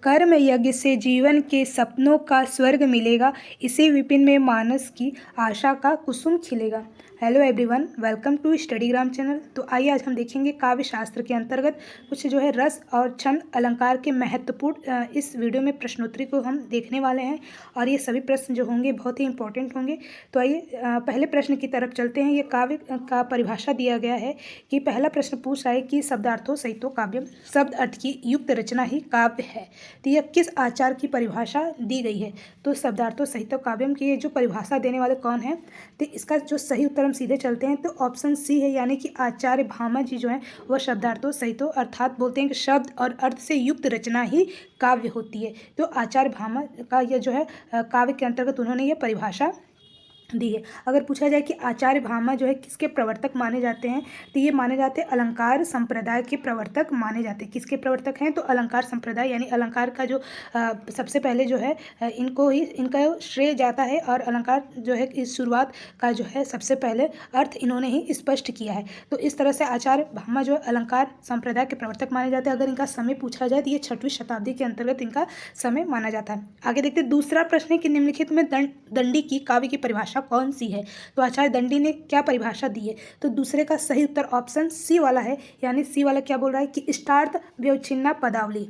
कर्म यज्ञ से जीवन के सपनों का स्वर्ग मिलेगा, इसी विपिन में मानस की आशा का कुसुम खिलेगा। Hello everyone, welcome to Studygram channel. तो आइए आज हम देखेंगे काव्य शास्त्र के अंतर्गत कुछ जो है रस और छंद अलंकार के महत्वपूर्ण इस वीडियो में प्रश्नोत्तरी को हम देखने वाले हैं और ये सभी प्रश्न जो होंगे बहुत ही इंपॉर्टेंट होंगे। तो आइए पहले प्रश्न की तरफ चलते हैं। ये काव्य का परिभाषा दिया गया है कि पहला प्रश्न पूछ रहा है कि शब्दार्थों सहितो काव्यम, शब्द अर्थ की युक्त रचना ही काव्य है। तो यह किस आचार की परिभाषा दी गई है? तो शब्दार्थों सहितो काव्यम की ये जो परिभाषा देने वाले कौन है? तो इसका जो सही उत्तर हम सीधे चलते हैं तो ऑप्शन सी है, यानी कि आचार्य भामा जी जो है वह शब्दार्थों सहितो अर्थात बोलते हैं कि शब्द और अर्थ से युक्त रचना ही काव्य होती है। तो आचार्य भामा का यह जो है काव्य के अंतर्गत उन्होंने यह परिभाषा दी है। अगर पूछा जाए कि आचार्य भामा जो है किसके प्रवर्तक माने जाते हैं, तो ये माने जाते हैं अलंकार संप्रदाय के प्रवर्तक माने जाते हैं। किसके प्रवर्तक हैं? तो अलंकार संप्रदाय, यानी अलंकार का जो सबसे पहले जो है इनको ही इनका श्रेय जाता है और अलंकार जो है इस शुरुआत का जो है सबसे पहले अर्थ इन्होंने ही स्पष्ट किया है। तो इस तरह से आचार्य भामा जो है अलंकार संप्रदाय के प्रवर्तक माने जाते हैं। अगर इनका समय पूछा जाए तो ये 6वीं शताब्दी के अंतर्गत इनका समय माना जाता है। आगे देखते हैं दूसरा प्रश्न है कि निम्नलिखित में दंडी की काव्य की परिभाषा कौन सी है? तो आचार्य दंडी ने क्या परिभाषा दी है? तो दूसरे का सही उत्तर ऑप्शन सी वाला है, यानी सी वाला क्या बोल रहा है कि इष्टार्थ व्यवच्छिन्ना पदावली।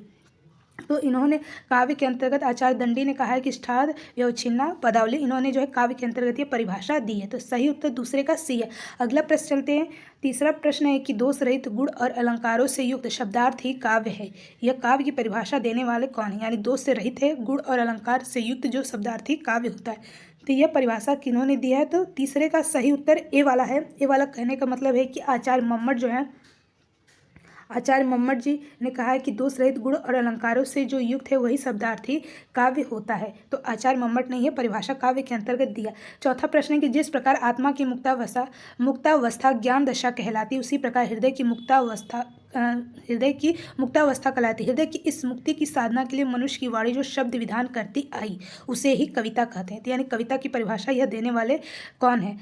तो इन्होंने काव्य के अंतर्गत आचार्य दंडी ने कहा है कि इष्टार्थ व्यवच्छिन्ना पदावली, इन्होंने जो है काव्य के अंतर्गत ये परिभाषा दी है। तो सही उत्तर दूसरे का सी है। अगला प्रश्न चलते हैं। तीसरा प्रश्न है कि दोष रहित गुण और अलंकारों से युक्त शब्दार्थ ही काव्य है। यह काव्य की परिभाषा देने वाले कौन है? यानी दोष से रहित है, गुण और अलंकार से युक्त जो शब्दार्थ ही काव्य होता है। तो यह परिभाषा किन्होंने दिया है? तो तीसरे का सही उत्तर ए वाला है। ए वाला कहने का मतलब है कि आचार्य मम्मट जो है, आचार्य मम्मट जी ने कहा है कि दोष रहित गुण और अलंकारों से जो युक्त है वही शब्दार्थी काव्य होता है। तो आचार्य मम्मट ने यह परिभाषा काव्य के अंतर्गत दिया। चौथा प्रश्न है कि जिस प्रकार आत्मा की मुक्तावस्था ज्ञान दशा कहलाती, उसी प्रकार हृदय की मुक्तावस्था कहलाती। हृदय की इस मुक्ति की साधना के लिए मनुष्य की वाणी जो शब्द विधान करती आई उसे ही कविता कहते हैं। तो यानी कविता की परिभाषा यह देने वाले कौन है?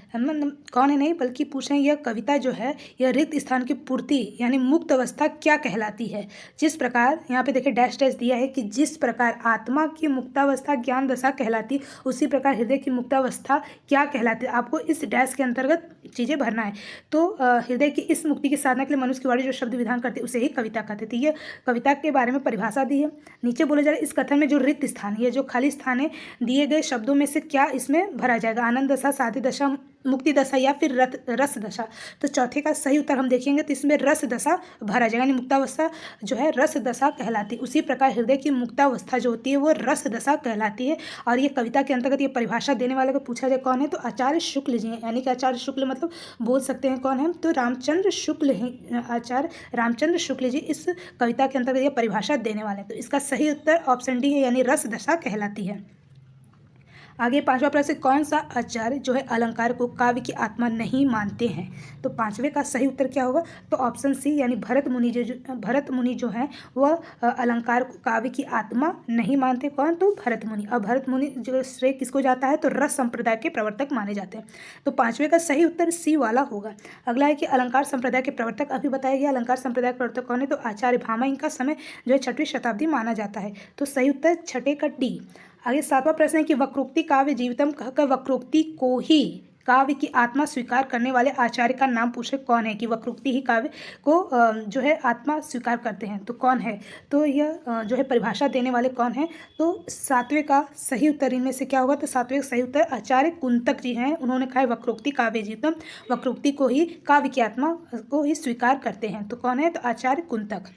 कौन है नहीं बल्कि पूछ रहे हैं यह कविता जो है यह रिक्त स्थान की पूर्ति यानी मुक्त अवस्था क्या कहलाती है? जिस प्रकार यहाँ पे देखिए डैश डैश दिया है कि जिस प्रकार आत्मा की मुक्तावस्था ज्ञान दशा कहलाती, उसी प्रकार हृदय की मुक्तावस्था क्या कहलाती। आपको इस डैश के अंतर्गत चीज़ें भरना है। तो हृदय की इस मुक्ति की साधना के लिए मनुष्य की वाणी जो शब्द विधान करते उसे ही कविता कहते थे। ये कविता के बारे में परिभाषा दी है। नीचे बोला जा रहा है इस कथन में जो रिक्त स्थान है, जो खाली स्थान है, दिए गए शब्दों में से क्या इसमें भरा जाएगा? आनंद दशा, साध्य दशा, मुक्ति दशा या फिर रस दशा। तो चौथे का सही उत्तर हम देखेंगे तो इसमें रस दशा भरा जाएगा, यानी मुक्तावस्था जो है रस दशा कहलाती। उसी प्रकार हृदय की मुक्तावस्था जो होती है वो रस दशा कहलाती है। और ये कविता के अंतर्गत ये परिभाषा देने वाले को पूछा जाए कौन है, तो आचार्य शुक्ल जी हैं। यानी कि आचार्य शुक्ल मतलब बोल सकते हैं कौन है, तो रामचंद्र शुक्ल हैं। आचार्य रामचंद्र शुक्ल जी इस कविता के अंतर्गत ये परिभाषा देने वाले हैं। तो इसका सही उत्तर ऑप्शन डी है, यानी रस दशा कहलाती है। आगे पांचवा प्रश्न, कौन सा आचार्य जो है अलंकार को काव्य की आत्मा नहीं मानते हैं? तो पांचवें का सही उत्तर क्या होगा? तो ऑप्शन सी, यानी भरत मुनि जो है वह अलंकार को काव्य की आत्मा नहीं मानते। कौन? तो भरत मुनि। और भरत मुनि जो श्रेय किसको जाता है? तो रस संप्रदाय के प्रवर्तक माने जाते हैं। तो पांचवें का सही उत्तर सी वाला होगा। अगला है कि अलंकार संप्रदाय के प्रवर्तक अभी बताया गया। अलंकार संप्रदाय के प्रवर्तक कौन है? तो आचार्य भामा। इनका समय जो है 6वीं शताब्दी माना जाता है। तो सही उत्तर छठे का डी। आगे सातवां प्रश्न है कि वक्रोक्ति काव्य जीवितम कहकर वक्रोक्ति को ही काव्य की आत्मा स्वीकार करने वाले आचार्य का नाम पूछे कौन है? कि वक्रोक्ति ही काव्य को जो है आत्मा स्वीकार करते हैं, तो कौन है? तो यह जो है परिभाषा देने वाले कौन है? तो सातवें का सही उत्तर इनमें से क्या होगा? तो सातवें का सही उत्तर आचार्य कुंतक जी हैं। उन्होंने कहा है वक्रोक्ति काव्य जीवितम, वक्रोक्ति को ही काव्य की आत्मा को ही स्वीकार करते हैं। तो कौन है? तो आचार्य कुंतक।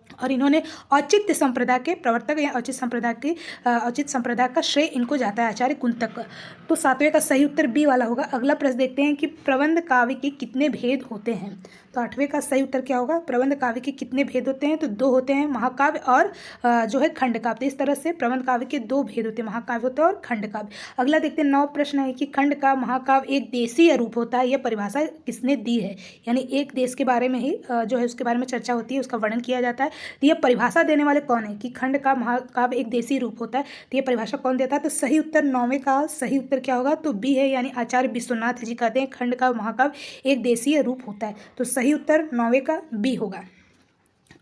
और इन्होंने औचित्य संप्रदाय के प्रवर्तक या औचित्य संप्रदाय का श्रेय इनको जाता है, आचार्य कुंतक का। तो सातवें का सही उत्तर बी वाला होगा। अगला प्रश्न देखते हैं कि प्रबंध काव्य के कितने भेद होते हैं? तो आठवें का सही उत्तर क्या होगा? प्रबंध काव्य के कितने भेद होते हैं? तो 2 होते हैं, महाकाव्य और जो है खंड काव्य। तो इस तरह से प्रबंध काव्य के 2 भेद होते हैं, महाकाव्य होता है और खंड काव्य। अगला देखते हैं 9 प्रश्न है कि खंड का महाकाव्य एक देशीय रूप होता है, यह परिभाषा किसने दी है? यानी एक देश के बारे में ही जो है उसके बारे में चर्चा होती है, उसका वर्णन किया जाता है। तो यह परिभाषा देने वाले कौन है कि खंड का महाकाव्य एक देशी रूप होता है? तो यह परिभाषा कौन देता है? तो सही उत्तर 9वें का सही उत्तर क्या होगा? तो बी है, यानी आचार्य विश्वनाथ जी कहते हैं खंड का महाकाव्य एक देशीय रूप होता है। तो सही उत्तर 9वें का बी होगा।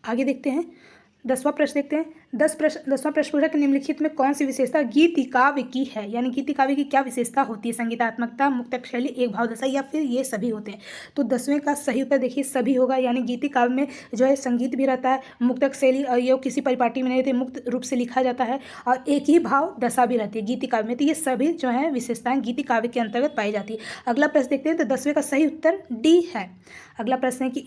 आगे देखते हैं 10वां प्रश्न देखते हैं। 10वां प्रश्न पूछा कि निम्नलिखित में कौन सी विशेषता गीति काव्य की है, यानी गीति काव्य की क्या विशेषता होती है? संगीतात्मकता, मुक्तक शैली, एक भाव दशा, या फिर ये सभी होते हैं? तो 10वें का सही उत्तर देखिए सभी होगा, यानी गीति काव्य में जो है संगीत भी रहता है, मुक्तक शैली और ये किसी परिपाटी में नहीं रहती, मुक्त रूप से लिखा जाता है, और एक ही भाव दशा भी रहती है गीति काव्य में। तो ये सभी जो है विशेषताएं गीति काव्य के अंतर्गत पाई जाती है। अगला प्रश्न देखते हैं, तो 10वें का सही उत्तर डी है। अगला प्रश्न है कि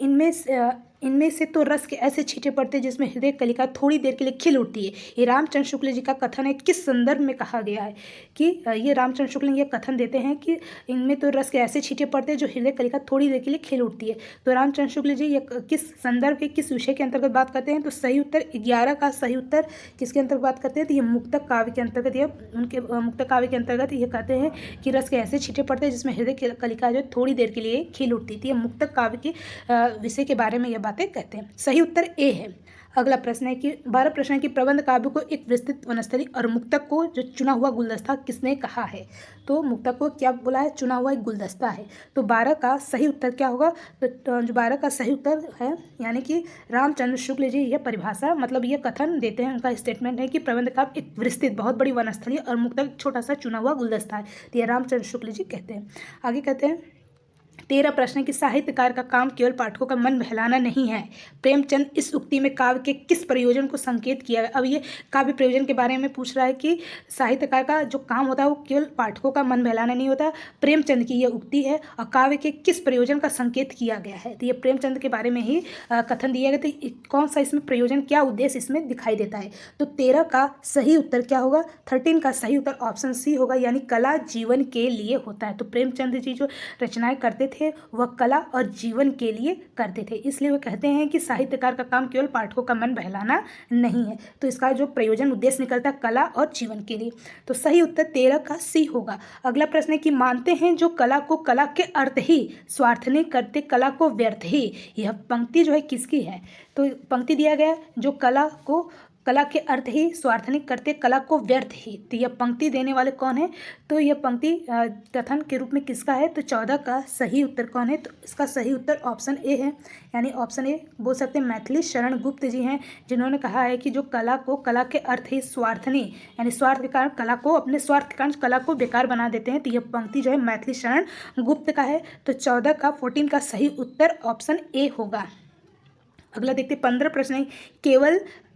इनमें से तो रस के ऐसे छींटे पड़ते हैं जिसमें हृदय कलिका थोड़ी देर के लिए खिल उठती है। ये रामचंद्र शुक्ल जी का कथन है, किस संदर्भ में कहा गया है? कि ये रामचंद्र शुक्ल ये कथन देते हैं कि इनमें तो रस के ऐसे छींटे पड़ते हैं जो हृदय कलिका थोड़ी देर के लिए खिल उठती है। तो रामचंद्र शुक्ल जी ये किस संदर्भ के, किस विषय के अंतर्गत बात करते हैं? तो सही उत्तर 11 का सही उत्तर किसके अंतर्गत बात करते हैं? तो ये मुक्तक काव्य के अंतर्गत, ये उनके मुक्तक काव्य के अंतर्गत ये कहते हैं कि रस के ऐसे छींटे पड़ते हैं जिसमें हृदय कलिका जो थोड़ी देर के लिए खिल उठती थी। ये मुक्तक काव्य के विषय के बारे में यह बातें कहते हैं। सही उत्तर ए है। अगला प्रश्न है कि 12 प्रश्न है कि प्रबंध काव्य को एक विस्तृत वनस्थली और मुक्तक को जो चुना हुआ गुलदस्ता किसने कहा है? तो मुक्तक को क्या बोला है? चुना हुआ एक गुलदस्ता है। तो 12 का सही उत्तर क्या होगा? तो जो 12 का सही उत्तर है, यानी कि रामचंद्र शुक्ल जी यह परिभाषा, मतलब यह कथन देते हैं, उनका स्टेटमेंट है कि प्रबंध काव्य एक विस्तृत बहुत बड़ी वनस्थली और मुक्तक छोटा सा चुना हुआ गुलदस्ता है। तो यह रामचंद्र शुक्ल जी कहते हैं। आगे कहते हैं 13 प्रश्न है कि साहित्यकार का काम केवल पाठकों का मन बहलाना नहीं है। प्रेमचंद इस उक्ति में काव्य के किस प्रयोजन को संकेत किया है? अब ये काव्य प्रयोजन के बारे में पूछ रहा है कि साहित्यकार का जो काम होता है वो केवल पाठकों का मन बहलाना नहीं होता। प्रेमचंद की यह उक्ति है और काव्य के किस प्रयोजन का संकेत किया गया है? तो ये प्रेमचंद के बारे में ही कथन दिया गया। तो कौन सा इसमें प्रयोजन, क्या उद्देश्य इसमें दिखाई देता है? तो 13 का सही उत्तर क्या होगा? 13 का सही उत्तर ऑप्शन सी होगा, यानी कला जीवन के लिए होता है। तो प्रेमचंद जी जो रचनाएं करते थे वह कला और जीवन के लिए करते थे, इसलिए वो कहते हैं कि साहित्यकार का काम केवल पाठकों का मन बहलाना नहीं है। तो इसका जो प्रयोजन उद्देश्य निकलता है कला और जीवन के लिए। तो सही उत्तर 13 का सी होगा। अगला प्रश्न है कि मानते हैं जो कला को कला के अर्थ ही स्वार्थ नहीं करते कला को व्यर्थ ही। यह पंक्ति जो है किसकी है? तो पंक्ति दिया गया जो कला के अर्थ ही स्वार्थ नहीं करते कला को व्यर्थ ही। तो यह पंक्ति देने वाले कौन है? तो यह पंक्ति कथन के रूप में किसका है? तो 14 का सही उत्तर कौन है? तो इसका सही उत्तर ऑप्शन ए है, यानी ऑप्शन ए बोल सकते हैं मैथिली शरण गुप्त जी हैं, जिन्होंने कहा है कि जो कला को कला के अर्थ ही स्वार्थ नहीं, यानी स्वार्थ के कारण कला को, अपने स्वार्थ के कारण कला को बेकार बना देते हैं। तो यह पंक्ति जो है मैथिली शरण गुप्त का है। तो 14 का 14 का सही उत्तर ऑप्शन ए होगा। अगला देखते 15 प्रश्न है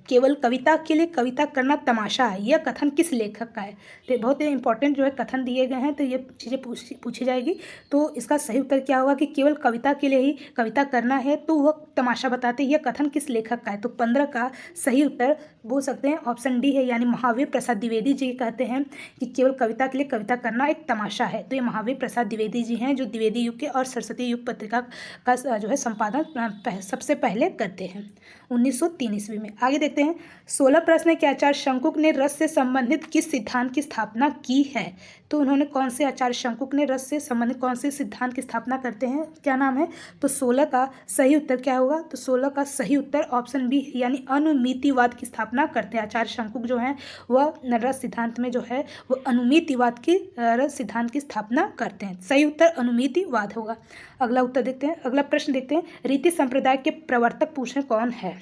केवल कविता के लिए कविता करना तमाशा है, यह कथन किस लेखक का है? तो बहुत ही इंपॉर्टेंट जो है कथन दिए गए हैं, तो ये चीज़ें पूछी जाएगी। तो इसका सही उत्तर क्या होगा कि केवल कविता के लिए ही कविता करना है तो वह तमाशा बताते हैं, यह कथन किस लेखक का है? तो 15 का सही उत्तर बोल सकते हैं ऑप्शन डी है, यानी महावीर प्रसाद द्विवेदी जी कहते हैं कि केवल कविता के लिए कविता करना एक तमाशा है। तो ये महावीर प्रसाद द्विवेदी जी हैं जो द्विवेदी युग के और सरस्वती युग पत्रिका का जो है संपादन सबसे पहले करते हैं 1903 ईस्वी में। आगे देखते हैं 16 प्रश्न है कि आचार्य शंकुक ने रस से संबंधित किस सिद्धांत की स्थापना की है? तो उन्होंने कौन से, आचार्य शंकुक ने रस से संबंधित कौन से सिद्धांत की स्थापना करते हैं, क्या नाम है? तो 16 का सही उत्तर क्या होगा? तो 16 का सही उत्तर ऑप्शन बी, यानी अनुमितिवाद की स्थापना करते हैं। आचार्य शंकुक जो हैं वह रस सिद्धांत में जो है वो अनुमितिवाद की रस सिद्धांत की स्थापना करते हैं। सही उत्तर अनुमितिवाद होगा। अगला उत्तर देखते हैं, अगला प्रश्न देखते हैं, रीति संप्रदाय के प्रवर्तक पूछे कौन है?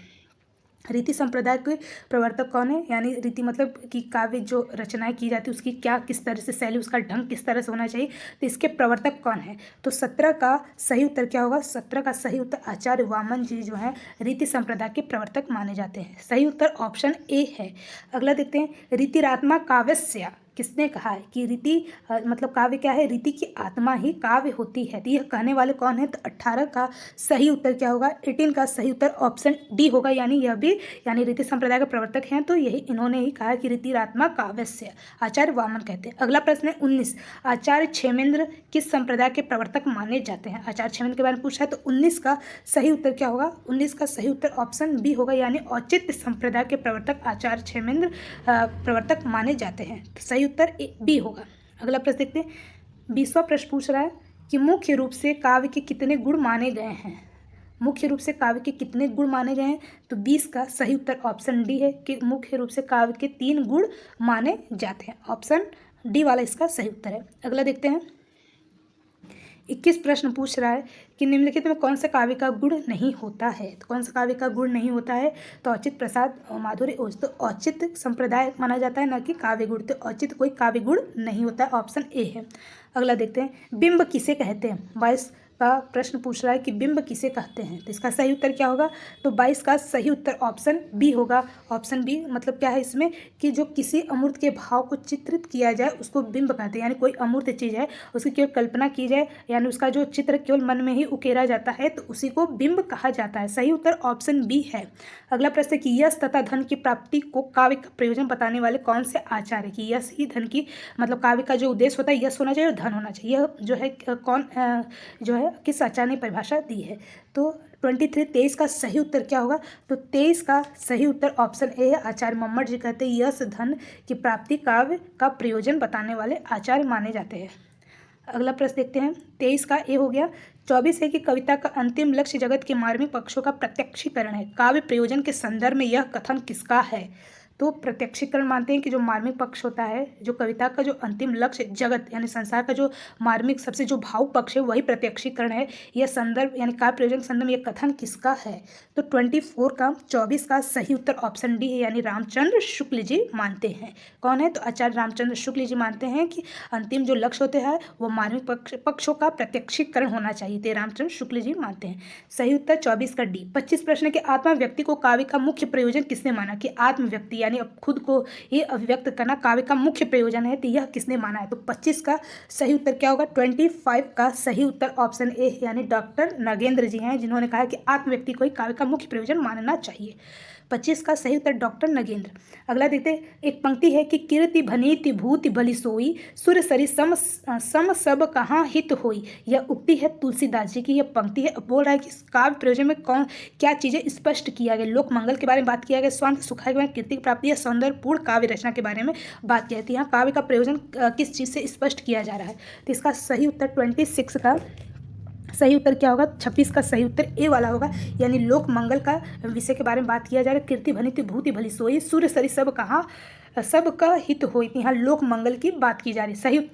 रीति संप्रदाय के प्रवर्तक कौन है? यानी रीति मतलब कि काव्य जो रचनाएं की जाती है उसकी क्या, किस तरह से शैली, उसका ढंग किस तरह से होना चाहिए, तो इसके प्रवर्तक कौन है? तो 17 का सही उत्तर क्या होगा? 17 का सही उत्तर आचार्य वामन जी जो है रीति संप्रदाय के प्रवर्तक माने जाते हैं। सही उत्तर ऑप्शन ए है। अगला देखते हैं, रीतिरात्मा काव्यस्य किसने कहा है? कि रीति मतलब काव्य क्या है? रीति की आत्मा ही काव्य होती है। तो यह कहने वाले कौन है? तो 18 का सही उत्तर क्या होगा? 18 का सही उत्तर ऑप्शन डी होगा, यानी यह भी, यानी रीति संप्रदाय के प्रवर्तक हैं तो यही इन्होंने ही कहा कि रीतिरात्मा काव्यस्य, आचार्य वामन कहते हैं। अगला प्रश्न है 19, आचार्य क्षेमेंद्र किस संप्रदाय के प्रवर्तक माने जाते हैं? आचार्य क्षेमेंद्र के बारे में पूछा है तो 19 का सही उत्तर क्या होगा? 19 का सही उत्तर ऑप्शन बी होगा, यानी औचित्य संप्रदाय के प्रवर्तक आचार्य क्षेमेंद्र प्रवर्तक माने जाते हैं। तो सही उत्तर बी होगा। अगला प्रश्न देखते हैं, 20वां प्रश्न पूछ रहा है कि मुख्य रूप से काव्य के कितने गुण माने गए हैं? मुख्य रूप से काव्य के कितने गुण माने गए हैं? तो 20 का सही उत्तर ऑप्शन डी है कि मुख्य रूप से काव्य के 3 गुण माने जाते हैं। ऑप्शन डी वाला इसका सही उत्तर है। अगला देखते हैं, 21 प्रश्न पूछ रहा है कि निम्नलिखित में कौन सा काव्य का गुण नहीं होता है। तो कौन सा काव्य का गुण नहीं होता है? तो औचित्य, प्रसाद, माधुर्य, ओज। तो औचित्य संप्रदाय माना जाता है, न कि काव्य गुण। तो औचित्य कोई काव्य गुण नहीं होता है, ऑप्शन ए है। अगला देखते हैं, बिंब किसे कहते हैं। 22 का प्रश्न पूछ रहा है कि बिंब किसे कहते हैं। तो इसका सही उत्तर क्या होगा? तो 22 का सही उत्तर ऑप्शन बी होगा। ऑप्शन बी मतलब क्या है इसमें कि जो किसी अमूर्त के भाव को चित्रित किया जाए उसको बिंब कहते हैं। यानी कोई अमूर्त चीज़ है, उसकी केवल कल्पना की जाए, यानी उसका जो चित्र केवल मन में ही उकेरा जाता है, तो उसी को बिंब कहा जाता है। सही उत्तर ऑप्शन बी है। अगला प्रश्न है कि यश तथा धन की प्राप्ति को काव्य का प्रयोजन बताने वाले कौन से आचार्य। कि यश ही धन की मतलब काव्य का जो उद्देश्य होता है, यश होना चाहिए और धन होना चाहिए। यह जो है कौन जो है किस आचार्य ने परिभाषा दी है। तो 23 का सही उत्तर क्या होगा? तो 23 का सही उत्तर ऑप्शन ए है। आचार्य मम्मट जी कहते हैं यश धन की प्राप्ति काव्य का प्रयोजन बताने वाले आचार्य माने जाते हैं। अगला प्रश्न देखते हैं, 23 का ए हो गया। 24 है कि कविता का अंतिम लक्ष्य जगत के मार्मिक पक्षों का प्रत्यक्षीकरण है। काव्य प्रयोजन के संदर्भ में यह कथन किसका है? तो प्रत्यक्षीकरण मानते हैं कि जो मार्मिक पक्ष होता है, जो कविता का जो अंतिम लक्ष्य जगत यानी संसार का जो मार्मिक सबसे जो भावुक पक्ष है वही प्रत्यक्षीकरण है। यह संदर्भ यानी काव्य प्रयोजन के संदर्भ में यह कथन किसका है? तो 24 का सही उत्तर ऑप्शन डी है, यानी रामचंद्र शुक्ल जी मानते हैं। कौन है? तो आचार्य रामचंद्र शुक्ल जी मानते हैं कि अंतिम जो लक्ष्य होते हैं वो मार्मिक पक्षों का प्रत्यक्षीकरण होना चाहिए। तो रामचंद्र शुक्ल जी मानते हैं। सही उत्तर 24 का डी। 25 प्रश्न के आत्मा व्यक्ति को काव्य का मुख्य प्रयोजन किसने माना? कि आत्म व्यक्ति यानी अब खुद को ये अभिव्यक्त करना काव्य का मुख्य प्रयोजन है, तो यह किसने माना है? तो 25 का सही उत्तर क्या होगा? 25 का सही उत्तर ऑप्शन ए यानी डॉक्टर नगेंद्र जी हैं, जिन्होंने कहा कि आत्म व्यक्ति को ही काव्य का मुख्य प्रयोजन मानना चाहिए। 25 का सही उत्तर डॉक्टर नगेंद्र। अगला देखते हैं, एक पंक्ति है कि कीर्ति भनीति भूति भली सोई, सुर सरी सम सब कहाँ हित होई। यह उक्ति है तुलसीदास जी की, यह पंक्ति है। अब बोल रहा है कि काव्य प्रयोजन में कौन क्या चीज़ें स्पष्ट किया गया। लोक मंगल के बारे में बात किया गया, स्वांत सुखाय के बारे में, कीर्ति की प्राप्ति या सौंदर्यपूर्ण काव्य रचना के बारे में बात की जाती है। यहाँ काव्य का प्रयोजन किस चीज़ से स्पष्ट किया जा रहा है। तो इसका सही उत्तर 26 का सही उत्तर क्या होगा? 26 का सही उत्तर ए वाला होगा, यानी लोक मंगल का विषय के बारे में बात किया जा रहा है। कीर्ति भनिति भूति भली सोई, सूर्य सरी सब कहाँ सबका हित होई। यहाँ लोक मंगल की बात की जा रही है।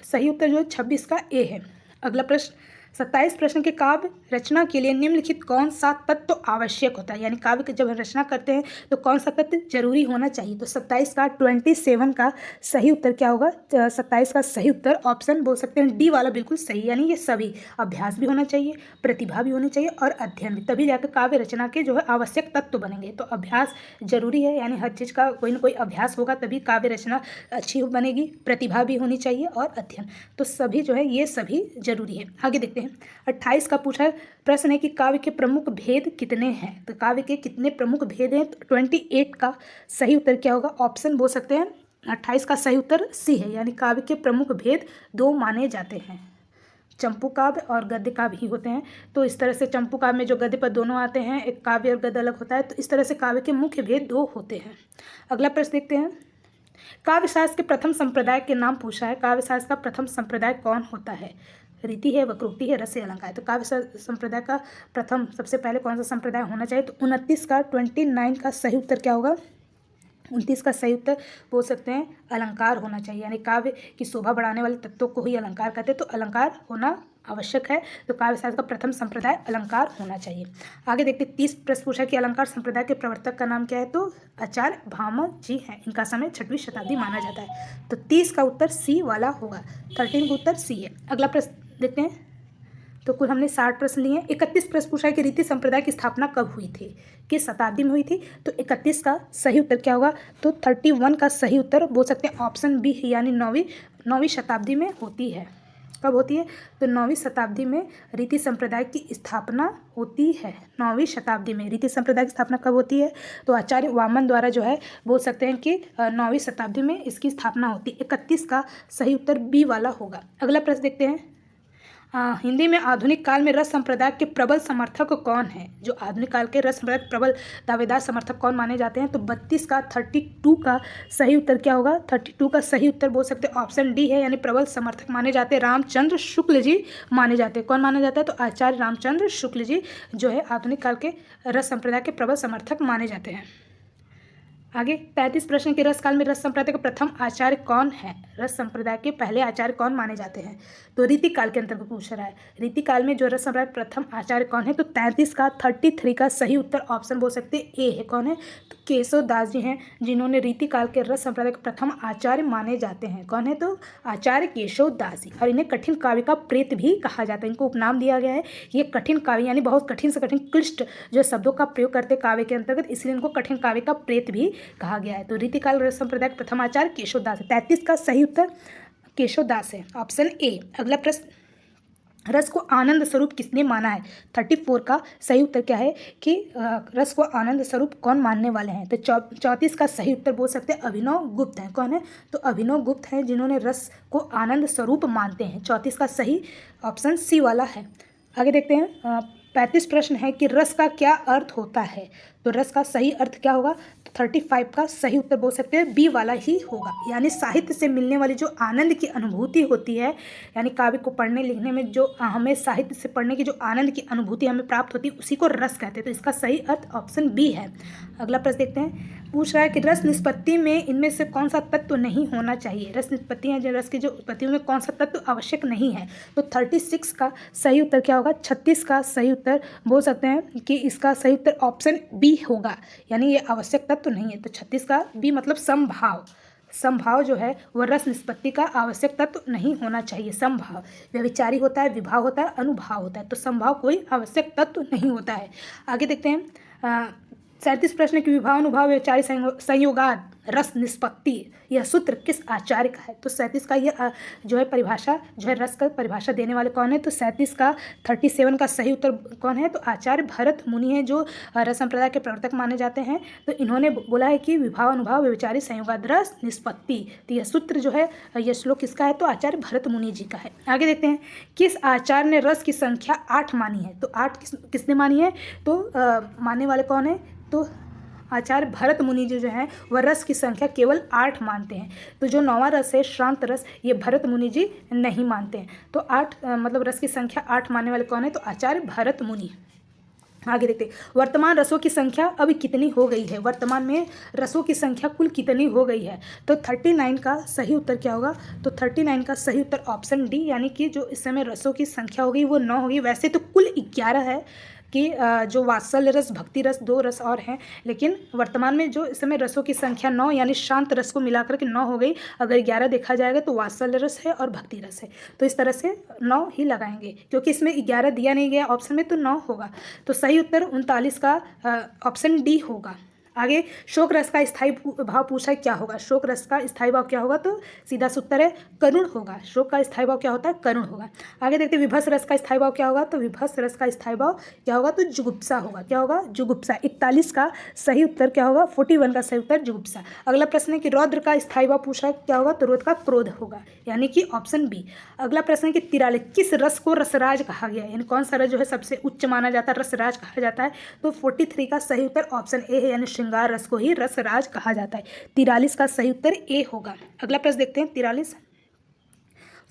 सही उत्तर जो है 26 का ए है। अगला प्रश्न 27 प्रश्न के काव्य रचना के लिए निम्नलिखित कौन सा तत्व आवश्यक होता है। यानी काव्य की जब हम रचना करते हैं तो कौन सा तत्व जरूरी होना चाहिए। तो 27 का 27 का सही उत्तर क्या होगा? 27 का सही उत्तर ऑप्शन बोल सकते हैं डी वाला बिल्कुल सही, यानी ये सभी अभ्यास भी होना चाहिए, प्रतिभा भी होनी चाहिए और अध्ययन भी, तभी जाकर काव्य रचना के जो है आवश्यक तत्व बनेंगे। तो अभ्यास जरूरी है, यानी हर चीज़ का कोई ना कोई अभ्यास होगा तभी काव्य रचना अच्छी बनेगी, प्रतिभा भी होनी चाहिए और अध्ययन, तो सभी जो है ये सभी जरूरी है। आगे देखते हैं, 28 का पूछा प्रश्न है कि काव्य के प्रमुख भेद कितने हैं। तो काव्य के कितने प्रमुख भेद हैं? तो 28 का सही उत्तर क्या होगा? ऑप्शन बोल सकते हैं 28 का सही उत्तर सी है, यानी काव्य के प्रमुख भेद 2 माने जाते हैं, चंपू काव्य और गद्य काव्य ही होते हैं। तो इस तरह से चंपू काव्य में जो गद्य पद दोनों आते हैं, एक काव्य और गद्य अलग होता है, तो इस तरह से काव्य के मुख्य भेद 2 होते हैं। अगला प्रश्न देखते हैं, काव्यशास्त्र के प्रथम संप्रदाय के नाम पूछा है। काव्यशास्त्र का प्रथम संप्रदाय कौन होता है? रीति है, वक्रोक्ति है, रस है, अलंकार है। तो काव्य संप्रदाय का प्रथम सबसे पहले कौन सा संप्रदाय होना चाहिए? तो 29 का 29 का सही उत्तर क्या होगा? 29 का सही उत्तर बोल सकते हैं अलंकार होना चाहिए, यानी काव्य की शोभा बढ़ाने वाले तत्वों को ही अलंकार कहते हैं, तो अलंकार होना आवश्यक है। तो काव्यशास्त्र का प्रथम संप्रदाय अलंकार होना चाहिए। आगे देखते 30 प्रश्न पूछा कि अलंकार संप्रदाय के प्रवर्तक का नाम क्या है। तो आचार्य भामह जी हैं, इनका समय 6वीं शताब्दी माना जाता है। तो 30 का उत्तर सी वाला होगा, 13 का उत्तर सी है। अगला प्रश्न देखते हैं, तो कुल हमने 60 प्रश्न लिए। 31 प्रश्न पूछा है कि रीति संप्रदाय की स्थापना कब हुई थी, किस शताब्दी में हुई थी। तो 31 का सही उत्तर क्या होगा? तो 31 का सही उत्तर बोल सकते हैं ऑप्शन बी, यानी 9वीं शताब्दी में होती है। कब होती है? तो 9वीं शताब्दी में रीति संप्रदाय की स्थापना होती है। 9वीं शताब्दी में रीति संप्रदाय की स्थापना कब होती है? तो आचार्य वामन द्वारा जो है बोल सकते हैं कि 9वीं शताब्दी में इसकी स्थापना होती है। 31 का सही उत्तर बी वाला होगा। अगला प्रश्न देखते हैं, हिंदी में आधुनिक काल में रस संप्रदाय के प्रबल समर्थक कौन है। जो आधुनिक काल के रस संप्रदाय के प्रबल दावेदार समर्थक कौन माने जाते हैं। तो 32 का 32 का सही उत्तर क्या होगा? 32 का सही उत्तर बोल सकते हैं ऑप्शन डी है, यानी प्रबल समर्थक माने जाते हैं रामचंद्र शुक्ल जी माने जाते हैं। कौन माना जाता है? तो आचार्य रामचंद्र शुक्ल जी जो है आधुनिक काल के रस संप्रदाय के प्रबल समर्थक माने जाते हैं। आगे 33 प्रश्न के रस काल में रस संप्रदाय का प्रथम आचार्य कौन है? रस संप्रदाय के पहले आचार्य कौन माने जाते हैं? तो रीति काल के अंतर्गत पूछ रहा है। रीति काल में जो रस संप्रदाय प्रथम आचार्य कौन है? तो 33 का सही उत्तर ऑप्शन बोल सकते हैं ए है। कौन है? तो केशव दास जी हैं, जिन्होंने रीति काल के रस संप्रदाय के प्रथम आचार्य माने जाते हैं। कौन है? तो आचार्य केशव दास जी। और इन्हें कठिन काव्य का प्रेत भी कहा जाता है। इनको उपनाम दिया गया है। ये कठिन काव्य यानी बहुत कठिन से कठिन क्लिष्ट जो शब्दों का प्रयोग करते काव्य के अंतर्गत, इसलिए इनको कठिन काव्य का प्रेत भी कहा गया है। तो रीतिकाल रस संप्रदाय प्रथम आचार्य केशव दास है। 33 का सही उत्तर केशव दास है, ऑप्शन ए। अगला प्रश्न, रस को आनंद स्वरूप किसने माना है? 34 का सही उत्तर क्या है कि रस को आनंद स्वरूप कौन मानने वाले हैं? तो 34 का सही उत्तर बोल सकते हैं अभिनव गुप्त है। कौन है? तो अभिनव गुप्त हैं, जिन्होंने रस को आनंद स्वरूप मानते हैं। 34 का सही ऑप्शन सी वाला है। आगे देखते हैं 35 प्रश्न है कि रस का क्या अर्थ होता है? तो रस का सही अर्थ क्या होगा? तो 35 का सही उत्तर बोल सकते हैं बी वाला ही होगा, यानी साहित्य से मिलने वाली जो आनंद की अनुभूति होती है, यानी काव्य को पढ़ने लिखने में जो हमें साहित्य से पढ़ने की जो आनंद की अनुभूति हमें प्राप्त होती है, उसी को रस कहते हैं। तो इसका सही अर्थ ऑप्शन बी है। अगला प्रश्न देखते हैं, पूछ रहा है कि रस निष्पत्ति में इनमें से कौन सा तत्व नहीं होना चाहिए? रस निष्पत्ति है जो रस की जो उत्पत्ति में कौन सा तत्व आवश्यक नहीं है? तो 36 का सही उत्तर क्या होगा? 36 का सही उत्तर बोल सकते हैं कि इसका सही उत्तर ऑप्शन बी होगा, यानी ये आवश्यक तत्व नहीं है। तो 36 का बी मतलब समभाव। समभाव जो है वह रस निष्पत्ति का आवश्यक तत्व नहीं होना चाहिए। समभाव व्यभिचारी होता है, विभाव होता है, अनुभाव होता है, तो समभाव कोई आवश्यक तत्व नहीं होता है। आगे देखते हैं 37 प्रश्न की विभाव अनुभाव व्यभिचारी संयोगाद रस निष्पत्ति, यह सूत्र किस आचार्य का है? तो 37 का यह जो है परिभाषा जो है रस का परिभाषा देने वाले कौन है? तो 37 का 37 का सही उत्तर कौन है? तो आचार्य भरत मुनि है, जो रस संप्रदाय के प्रवर्तक माने जाते हैं। तो इन्होंने बोला है कि विभाव अनुभाव व्यभिचारी संयोगाद रस निष्पत्ति, तो यह सूत्र जो है यह श्लोक किसका है? तो आचार्य भरत मुनि जी का है। आगे देखते हैं किस आचार्य ने रस की संख्या 8 मानी है? तो 8 किसने मानी है? तो मानने वाले कौन है? तो आचार्य भरत मुनि जो है वह रस की संख्या केवल 8 मानते हैं। तो जो 9वां रस है शांत रस, ये भरत मुनि जी नहीं मानते हैं। तो 8 मतलब रस की संख्या 8 मानने वाले कौन है? तो आचार्य भरत मुनि। आगे देखते हैं वर्तमान रसों की संख्या अभी कितनी हो गई है? वर्तमान में रसों की संख्या कुल कितनी हो गई है? तो 39 का सही उत्तर क्या होगा? तो 39 का सही उत्तर ऑप्शन डी, यानी कि जो इस समय रसों की संख्या हो गई वो 9 होगी। वैसे तो कुल 11 है कि जो वात्सल्य रस, भक्ति रस, 2 रस और हैं, लेकिन वर्तमान में जो इस समय रसों की संख्या 9 यानी शांत रस को मिलाकर के 9 हो गई। अगर 11 देखा जाएगा तो वात्सल्य रस है और भक्ति रस है, तो इस तरह से 9 ही लगाएंगे, क्योंकि इसमें 11 दिया नहीं गया ऑप्शन में, तो 9 होगा। तो सही उत्तर 39 का ऑप्शन डी होगा। आगे शोक रस का स्थायी भाव पूछा है, क्या होगा? शोक रस का स्थायी भाव क्या होगा? तो सीधा सा उत्तर है करुण होगा। शोक का स्थायी भाव क्या होता है? करुण होगा। आगे देखते हैं विभस रस का स्थायी भाव क्या होगा? तो विभस रस का स्थायी भाव क्या होगा? तो जुगुप्सा होगा। क्या होगा? जुगुप्सा। 41 का सही उत्तर क्या होगा? 41 का सही उत्तर जुगुप्सा। अगला प्रश्न है कि रौद्र का स्थायी भाव पूछा है, क्या होगा? तो रौद्र का क्रोध होगा, यानी कि ऑप्शन बी। अगला प्रश्न है कि 43 किस रस को रसराज कहा गया है? यानी कौन सा रस जो है सबसे उच्च माना जाता है, रसराज कहा जाता है? तो 43 का सही उत्तर ऑप्शन ए है, यानी श्रृंगार रस को ही रसराज कहा जाता है। 43 का सही उत्तर ए होगा। अगला प्रश्न देखते हैं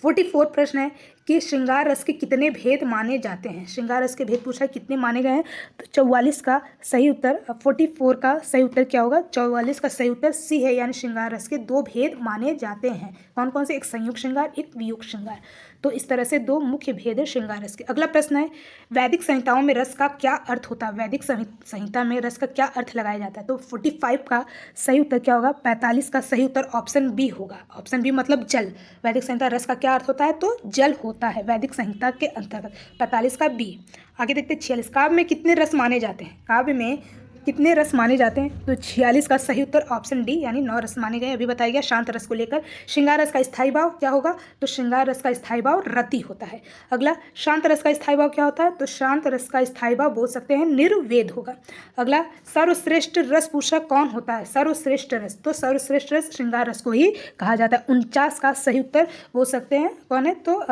44 प्रश्न है कि श्रृंगार रस के कितने भेद माने जाते हैं? श्रृंगार रस के भेद पूछा है, कितने माने गए हैं? तो 44 का सही उत्तर 44 का सही उत्तर क्या होगा? 44 का सही उत्तर सी है, यानी श्रृंगार रस के 2 भेद माने जाते हैं। कौन कौन से? एक संयुक्त श्रृंगार, एक वियुक्त श्रृंगार। तो इस तरह से 2 मुख्य भेद है श्रृंगार रस के। अगला प्रश्न है वैदिक संहिताओं में रस का क्या अर्थ होता है? वैदिक संहिता में रस का क्या अर्थ लगाया जाता है? तो 45 का सही उत्तर क्या होगा? 45 का सही उत्तर ऑप्शन बी होगा। ऑप्शन बी मतलब जल। वैदिक संहिता रस का क्या अर्थ होता है? तो जल होता है वैदिक संहिता के अंतर्गत। 45 का बी। आगे देखते हैं 46 काव्य में कितने रस माने जाते हैं? काव्य में कितने रस माने जाते हैं? तो 46 का सही उत्तर ऑप्शन डी, यानी 9 रस माने गए। अभी बताया गया शांत रस को लेकर। श्रृंगार रस का स्थायी भाव क्या होगा? तो श्रृंगार रस का स्थायी भाव रति होता है। अगला शांत रस का स्थायी भाव क्या होता है? तो शांत रस का स्थायी भाव बोल सकते हैं निर्वेद होगा। अगला सर्वश्रेष्ठ रस पूछा कौन होता है? सर्वश्रेष्ठ रस, तो सर्वश्रेष्ठ रस श्रृंगार रस को ही कहा जाता है। 49 का सही उत्तर बोल सकते हैं कौन है? तो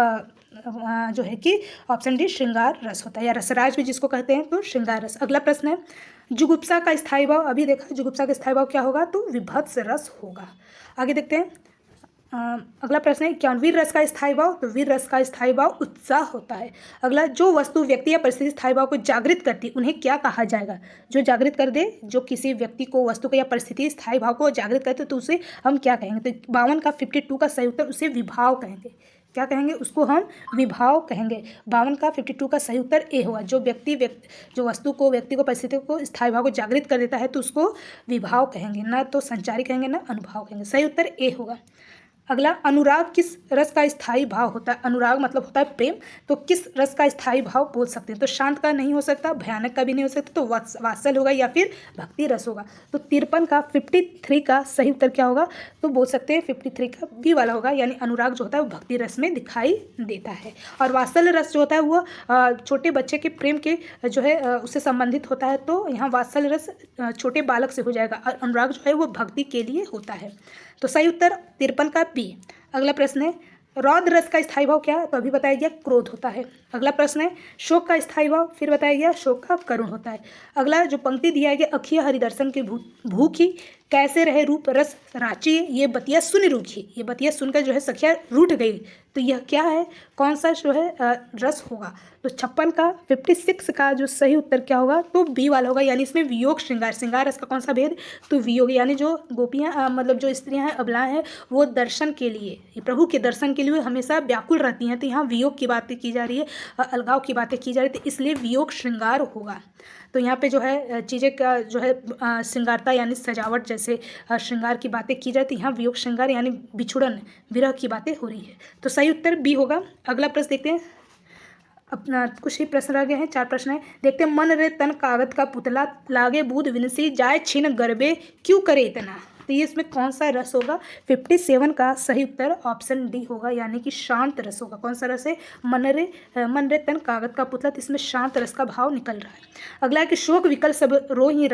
जो है कि ऑप्शन डी श्रृंगार रस होता है, या रसराज भी जिसको कहते हैं, तो श्रृंगार रस। अगला प्रश्न है जुगुप्सा का स्थायी भाव, अभी देखा जुगुप्सा का स्थायी भाव क्या होगा? तो विभत्स रस होगा। आगे देखते हैं अगला प्रश्न है 51 वीर रस का स्थायी भाव। तो वीर रस का स्थायी भाव उत्साह होता है। अगला, जो वस्तु व्यक्ति या परिस्थिति स्थायी भाव को जागृत करती उन्हें क्या कहा जाएगा? जो जागृत कर दे, जो किसी व्यक्ति को, वस्तु को या परिस्थिति स्थायी भाव को जागृत करते तो उसे हम क्या कहेंगे? तो 52 का 52 का सही उत्तर उसे विभाव कहेंगे। क्या कहेंगे? उसको हम विभाव कहेंगे। 52 का 52 का सही उत्तर ए होगा। जो जो वस्तु को, व्यक्ति को, परिस्थिति को स्थायी भाव को जागृत कर देता है तो उसको विभाव कहेंगे, ना तो संचारी कहेंगे ना अनुभव कहेंगे। सही उत्तर ए होगा। अगला, अनुराग किस रस का स्थायी भाव होता है? अनुराग मतलब होता है प्रेम, तो किस रस का स्थायी भाव बोल सकते हैं? तो शांत का नहीं हो सकता, भयानक का भी नहीं हो सकता, तो वात्सल होगा या फिर भक्ति रस होगा। तो 53 का 53 का सही उत्तर क्या होगा? तो बोल सकते हैं 53 का बी वाला होगा, यानी अनुराग जो होता है वो भक्ति रस में दिखाई देता है। और वात्सल रस जो होता है वो छोटे बच्चे के प्रेम के जो है उससे संबंधित होता है, तो यहाँ वात्सल रस छोटे बालक से हो जाएगा, और अनुराग जो है वो भक्ति के लिए होता है। तो सही उत्तर 53 का बी। अगला प्रश्न है, रौद्र रस का स्थायी भाव क्या है? तो अभी बताया गया क्रोध होता है। अगला प्रश्न है, शोक का स्थायी भाव, फिर बताया गया शोक का करुण होता है। अगला जो पंक्ति दिया गया, अखिय हरिदर्शन की भूखी कैसे रहे रूप रस राची, ये बतिया सुन रूखी, ये बतिया सुनकर जो है सखिया रूठ गई। तो यह क्या है? कौन सा जो है रस होगा? तो 56 का 56 का जो सही उत्तर क्या होगा? तो बी वाला होगा, यानी इसमें वियोग श्रृंगार। श्रृंगार रस का कौन सा भेद? तो वियोग, यानी जो गोपियाँ मतलब जो स्त्रियाँ हैं, अबलाएँ हैं, वो दर्शन के लिए, प्रभु के दर्शन के लिए हमेशा व्याकुल रहती हैं। तो यहाँ वियोग की बातें की जा रही है, अलगाव की बातें की जा रही है, तो इसलिए वियोग श्रृंगार होगा। तो यहाँ पे जो है चीज़ें का जो है श्रृंगारता यानी सजावट जैसे श्रृंगार की बातें की जाती है, यहाँ वियोग श्रृंगार यानी बिछुड़न विरह की बातें हो रही है। तो सही उत्तर बी होगा। अगला प्रश्न देखते हैं। अपना कुछ ही प्रश्न रह गए हैं, 4 प्रश्न है, देखते हैं। मन रे तन कागज का पुतला, लागे बूंद विनसी, जाए छिन गरबे, क्यों करे इतना? तो ये इसमें कौन सा रस होगा? 57 का सही उत्तर ऑप्शन डी होगा, यानी कि शांत रस होगा। कौन सा रस है? मन रे तन कागज का पुतला, तो इसमें शांत रस का भाव निकल रहा है। अगला है कि शोक विकल सब रो ही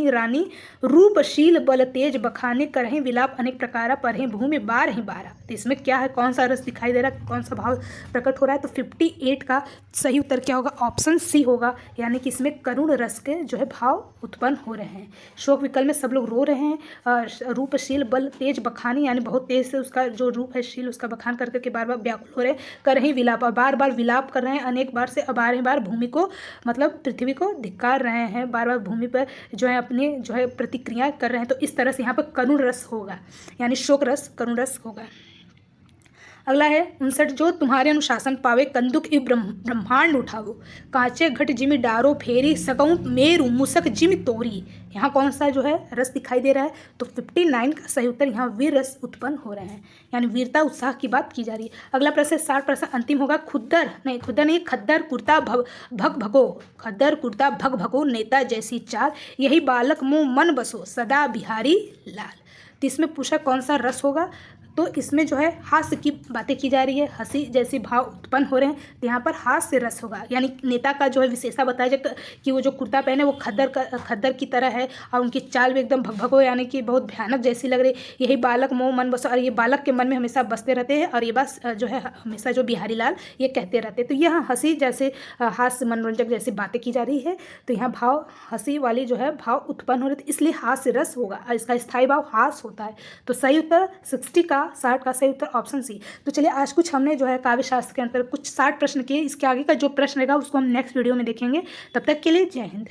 रानी, रूपशील बल तेज बखाने, करहीं विलाप अनेक प्रकारा, पढ़ें भूमि बार ही बारा। तो इसमें क्या है? कौन सा रस दिखाई दे रहा है? कौन सा भाव प्रकट हो रहा है? तो 58 का सही उत्तर क्या होगा? ऑप्शन सी होगा, यानी कि इसमें करुण रस के जो है भाव उत्पन्न हो रहे हैं। शोक विकल में सब लोग रो रहे हैं। रूपशील बल तेज बखानी, यानी बहुत तेज से उसका जो रूप है शील उसका बखान कर करके बार बार व्याकुल हो रहे हैं। कर रही विलाप, और बार बार विलाप कर रहे हैं अनेक बार से, बार बार भूमि को मतलब पृथ्वी को धिक्कार रहे हैं, बार बार भूमि पर जो है अपने जो है प्रतिक्रिया कर रहे हैं। तो इस तरह से यहाँ पर करुण रस होगा, यानी शोक रस करुण रस होगा। अगला है 59, जो तुम्हारे अनुशासन पावे, कंदुक इव ब्रह्मांड उठावो, कांचे घट जिमि डारो फेरी, सकऊं मेरु मुसक जिमि तोरी। यहाँ कौन सा जो है रस दिखाई दे रहा है? तो 59 का सही उत्तर, यहाँ वीर रस उत्पन्न हो रहे हैं, यानी वीरता उत्साह की बात की जा रही है। अगला प्रश्न 60 प्रश्न अंतिम होगा। खुद्दर नहीं खद्दर कुर्ता भग भगो, खद्दर कुर्ता भग भगो, नेता जैसी चाल, यही बालक मुँह मन बसो, सदा बिहारी लाल। तो इसमें पूछा कौन सा रस होगा? तो इसमें जो है हास्य की बातें की जा रही है, हंसी जैसे भाव उत्पन्न हो रहे हैं, तो यहाँ पर हास्य रस होगा। यानी नेता का जो है विशेषता बताया जाए कि वो जो कुर्ता पहने वो खद्दर की तरह है, और उनकी चाल भी एकदम भगभगो यानी कि बहुत भयानक जैसी लग रही। यही बालक मोह मन बसो, और ये बालक के मन में हमेशा बसते रहते हैं, और ये बात जो है हमेशा जो बिहारी लाल ये कहते रहते हैं। तो यहाँ हंसी जैसे हास्य मनोरंजक जैसी बातें की जा रही है, तो यहाँ भाव हंसी वाली जो है भाव उत्पन्न हो रहे थे, इसलिए हास्य रस होगा, और इसका स्थायी भाव हास्य होता है। तो सही उत्तर 60 का सही उत्तर ऑप्शन सी। तो चलिए आज कुछ हमने जो है काव्य शास्त्र के अंतर कुछ 60 प्रश्न किए, इसके आगे का जो प्रश्न रहेगा उसको हम नेक्स्ट वीडियो में देखेंगे। तब तक के लिए जय हिंद।